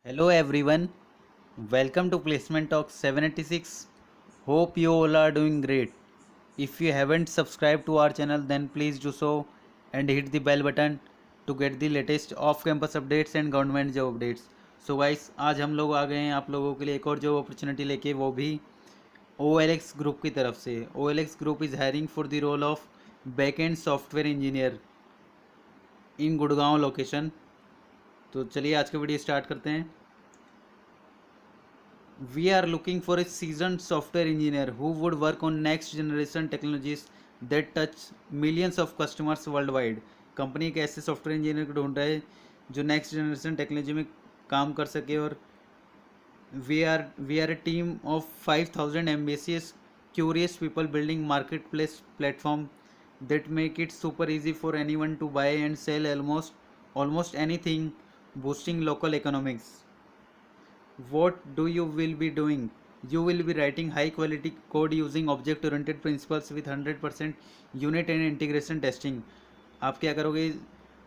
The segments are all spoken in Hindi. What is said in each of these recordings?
Hello everyone, welcome to Placement Talk 786. Hope you all are doing great. If you haven't subscribed to our channel, then please do so and hit the bell button to get the latest off campus updates and government job updates. So guys, आज हम लोग आ गए हैं आप लोगों के लिए एक और जॉब अपॉर्चुनिटी लेके, वो भी OLX ग्रुप की तरफ से। OLX group is hiring for the role of back end software engineer in Gurgaon location. तो चलिए आज का वीडियो स्टार्ट करते हैं। We are looking for a seasoned software engineer who would work on next generation technologies that touch millions of customers worldwide. Company एक ऐसे सॉफ्टवेयर इंजीनियर को ढूंढ रहा है जो नेक्स्ट जनरेशन टेक्नोलॉजी में काम कर सके। और we are a team of 5,000 ambitious curious people building marketplace platform that make it super easy for anyone to buy and sell almost anything, boosting local economics. What do you will be doing? You will be writing high quality code using object oriented principles with 100% unit and integration testing. आप क्या करोगे?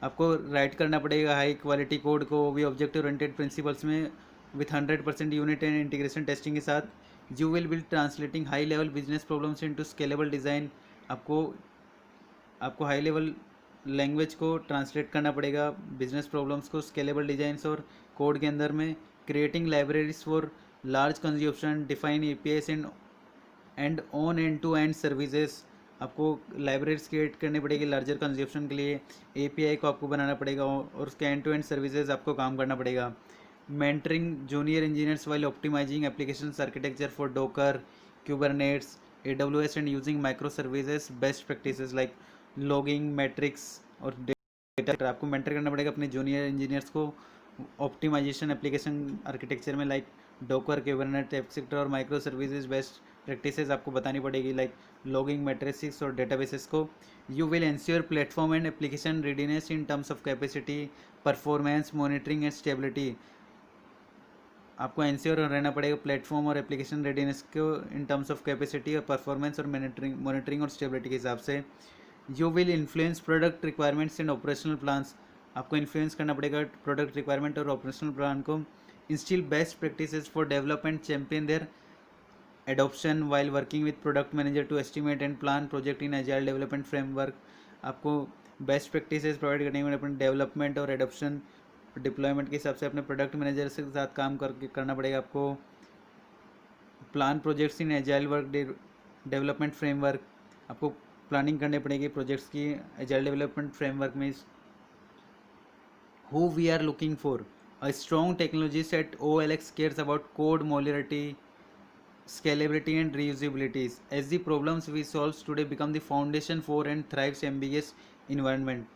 आपको राइट करना पड़ेगा हाई क्वालिटी कोड को भी ऑब्जेक्ट ओरिएंटेड प्रिंसिपल्स में with 100% unit and integration testing के साथ। You will be translating high level business problems into scalable design. आपको आपको हाई लेवल लैंग्वेज को ट्रांसलेट करना पड़ेगा बिजनेस प्रॉब्लम्स को स्केलेबल डिज़ाइंस और कोड के अंदर में। Creating libraries for large consumption, define APIs and on end to end services. आपको लाइब्रेरीज क्रिएट करनी पड़ेगी लार्जर कंज्यूप्शन के लिए, एपीआई को आपको बनाना पड़ेगा और उसके एंड टू एंड सर्विसेज आपको काम करना पड़ेगा। Mentoring junior engineers while optimising application architecture for Docker, Kubernetes, AWS and using micro services best practices like logging, metrics और डेटा। आपको मेंटर करना पड़ेगा अपने जूनियर इंजीनियर्स को ऑप्टिमाइजेशन एप्लीकेशन आर्किटेक्चर में, लाइक डोकर, क्यूबरनेट एक्सेट्रा और माइक्रो सर्विसेज बेस्ट प्रैक्टिसेस आपको बतानी पड़ेगी, लाइक लॉगिंग, मैट्रिसेस और डेटाबेसेस को। You will ensure platform and application readiness in terms of capacity, performance, monitoring and stability. आपको एंश्योर रहना पड़ेगा प्लेटफॉर्म और एप्लीकेशन रेडीनेस को इन टर्म्स ऑफ कैपेसिटी और परफॉर्मेंस और मॉनिटरिंग और स्टेबिलिटी के हिसाब से। You will influence product requirements and operational plans. आपको इन्फ्लुएंस करना पड़ेगा प्रोडक्ट रिक्वायरमेंट और ऑपरेशनल प्लान को। Instil best practices for development, champion their adoption while working with product manager to estimate and plan project in agile development framework. आपको बेस्ट प्रैक्टिसेस प्रोवाइड करने में अपने डेवलपमेंट और एडॉप्शन डिप्लॉयमेंट के हिसाब से अपने प्रोडक्ट मैनेजर के साथ काम करना पड़ेगा आपको। Plan projects in agile work development framework. आपको प्लानिंग करनी पड़ेगी प्रोजेक्ट्स की एजाइल डेवलपमेंट फ्रेमवर्क में। Who we are looking for? A strong technologist at OLX cares about code modularity, scalability and reusability as the problems we solve today become the foundation for and thrives ambiguous environment.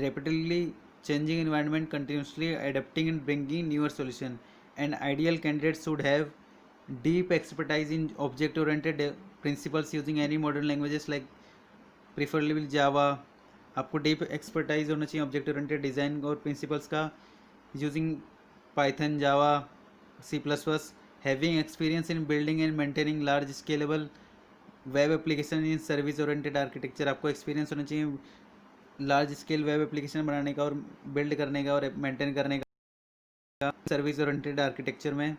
Rapidly changing environment, continuously adapting and bringing newer solution. An ideal candidate should have deep expertise in object oriented principles using any modern languages like preferable Java. आपको डीप एक्सपर्टाइज होना चाहिए ऑब्जेक्ट ओरिएंटेड डिज़ाइन और प्रिंसिपल्स का, using Python, Java, C++। Having experience in building and maintaining large scalable web application in service oriented architecture. आपको एक्सपीरियंस होना चाहिए लार्ज स्केल वेब एप्लीकेशन बनाने का और बिल्ड करने का और मेंटेन करने का सर्विस ओरिएंटेड आर्किटेक्चर में।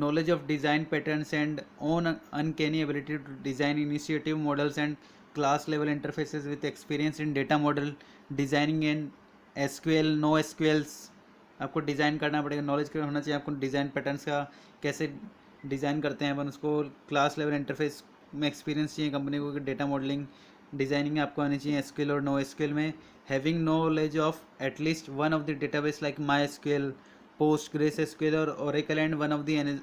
Knowledge of design patterns and own uncanny ability to design initiative models and class level interfaces with experience in data model designing and SQL, no SQLs। आपको डिज़ाइन करना पड़ेगा, नॉलेज होना चाहिए आपको डिज़ाइन पैटर्न्स का, कैसे डिज़ाइन करते हैं अपन उसको। क्लास लेवल इंटरफेस में एक्सपीरियंस चाहिए कंपनी को। डेटा मॉडलिंग डिज़ाइनिंग आपको आनी चाहिए SQL और नो SQL में। Having knowledge of at least one of the database like MySQL, PostgreSQL और Oracle and one of the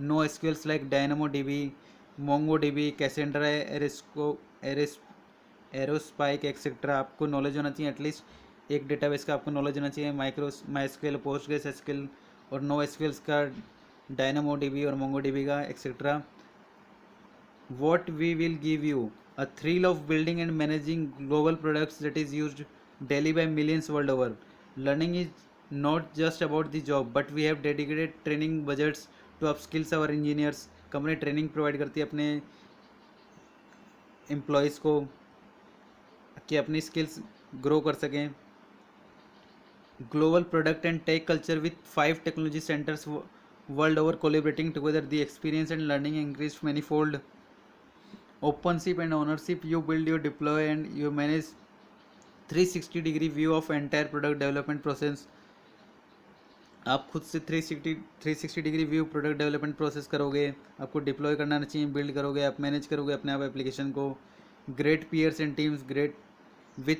no SQLs like DynamoDB, MongoDB, Cassandra, Aerospike etcetera. आपको नॉलेज होना चाहिए एटलीस्ट एक डेटाबेस का आपको नॉलेज होना चाहिए, MySQL, PostgreSQL और नो SQLs का, DynamoDB और MongoDB का etcetera. What we will give you a thrill of building and managing global products that is used daily by millions world over. Learning is not just about the job, but we have dedicated training budgets to upskills our engineers. Company training provide करती है अपने एम्प्लॉयज़ को कि अपनी स्किल्स ग्रो कर सकें। global product and tech culture with 5 technology centers world over collaborating together. The experience and learning increased manifold. Openship and ownership, you build, you deploy, and you manage 360-degree view of entire product development process. आप खुद से 360 degree view product development process करोगे, आपको डिप्लॉय करना चाहिए, बिल्ड करोगे, आप मैनेज करोगे अपने आप एप्लीकेशन को. Great peers and teams, great with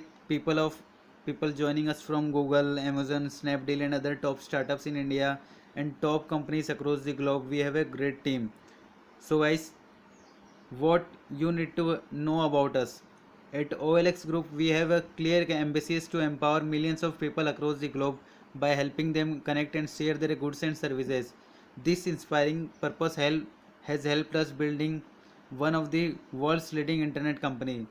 people joining us from Google, Amazon, Snapdeal and other top startups in India and top companies across the globe. We have a great team. So guys, what you need to know about us: at OLX Group we have a clear ambition to empower millions of people across the globe by helping them connect and share their goods and services. This inspiring purpose has helped us building one of the world's leading internet company.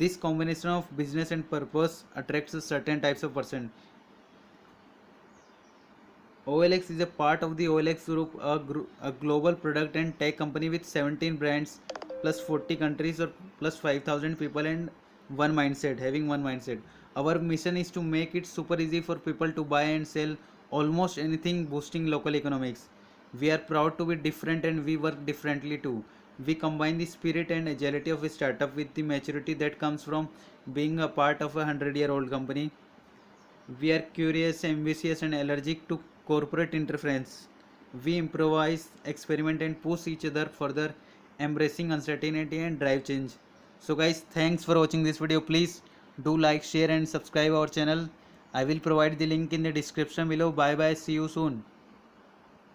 This combination of business and purpose attracts a certain types of person. OLX is a part of the OLX Group, a global product and tech company with 17 brands, plus 40 countries, or plus 5,000 people and having one mindset. Our mission is to make it super easy for people to buy and sell almost anything, boosting local economics. We are proud to be different and we work differently too. We combine the spirit and agility of a startup with the maturity that comes from being a part of a 100-year-old company. We are curious, ambitious, and allergic to corporate interference. We improvise, experiment, and push each other further, embracing uncertainty and drive change. So, guys, thanks for watching this video. Please do like, share, and subscribe our channel. I will provide the link in the description below. Bye bye. See you soon.